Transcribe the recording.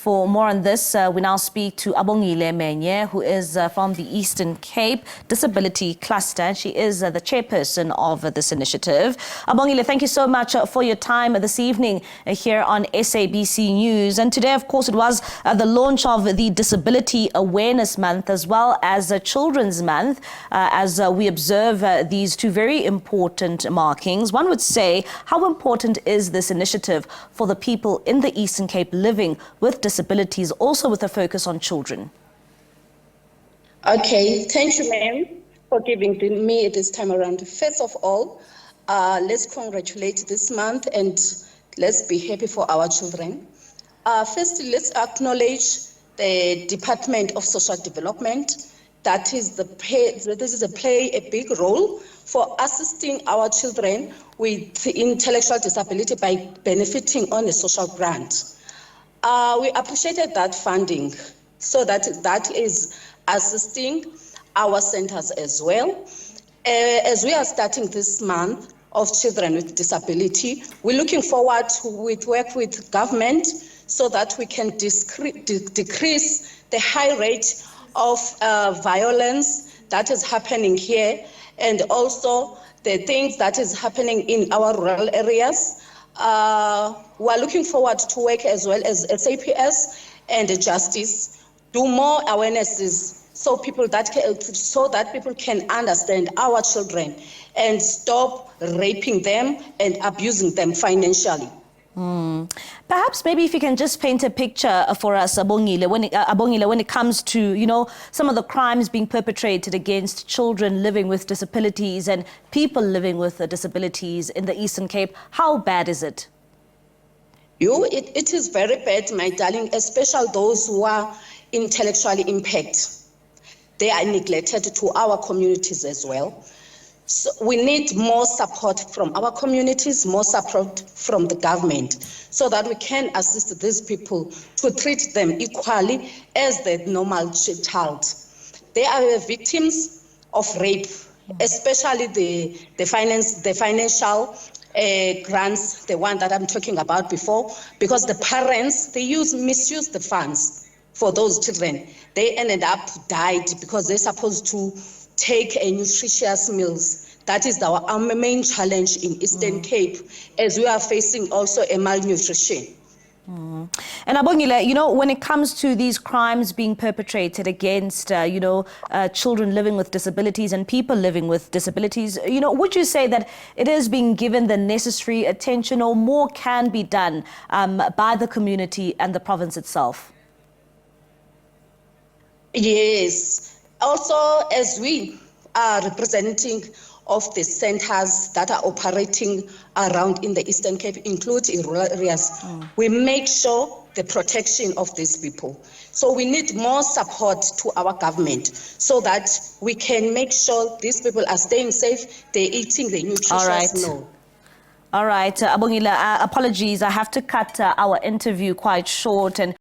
For more on this, we now speak to Abongile Menye, who is from the Eastern Cape Disability Cluster. She is the chairperson of this initiative. Abongile, thank you so much for your time this evening here on SABC News. And today, of course, it was the launch of the Disability Awareness Month as well as Children's Month as we observe these two very important markings. One would say, how important is this initiative for the people in the Eastern Cape living with disabilities, also with a focus on children? Okay, thank you, ma'am, for giving me this time around. First of all, let's congratulate this month and let's be happy for our children. Firstly, let's acknowledge the Department of Social Development that is play a big role for assisting our children with intellectual disability by benefiting on a social grant. We appreciated that funding, so that is assisting our centers as well. As we are starting this month of children with disability, we're looking forward to work with government so that we can decrease the high rate of violence that is happening here, and also the things that is happening in our rural areas. We are looking forward to work as well as SAPS and Justice, do more awarenesses so that people can understand our children and stop raping them and abusing them financially. Perhaps maybe if you can just paint a picture for us, Abongile, when it comes to, some of the crimes being perpetrated against children living with disabilities and people living with disabilities in the Eastern Cape. How bad is it? It is very bad, my darling, especially those who are intellectually impaired. They are neglected to our communities as well. So we need more support from our communities, more support from the government, so that we can assist these people to treat them equally as the normal child. They are victims of rape, especially the financial grants, the one that I'm talking about before, because the parents, they misuse the funds for those children. They ended up died because they're supposed to take a nutritious meals. That is our main challenge in Eastern Cape, as we are facing also a malnutrition. And Abongile, when it comes to these crimes being perpetrated against, children living with disabilities and people living with disabilities, would you say that it is being given the necessary attention, or more can be done by the community and the province itself? Yes. Also, as we are representing of the centers that are operating around in the Eastern Cape, including rural areas, we make sure the protection of these people. So we need more support to our government so that we can make sure these people are staying safe, they're eating the nutritious meal. All right, Abongile, apologies. I have to cut our interview quite short, and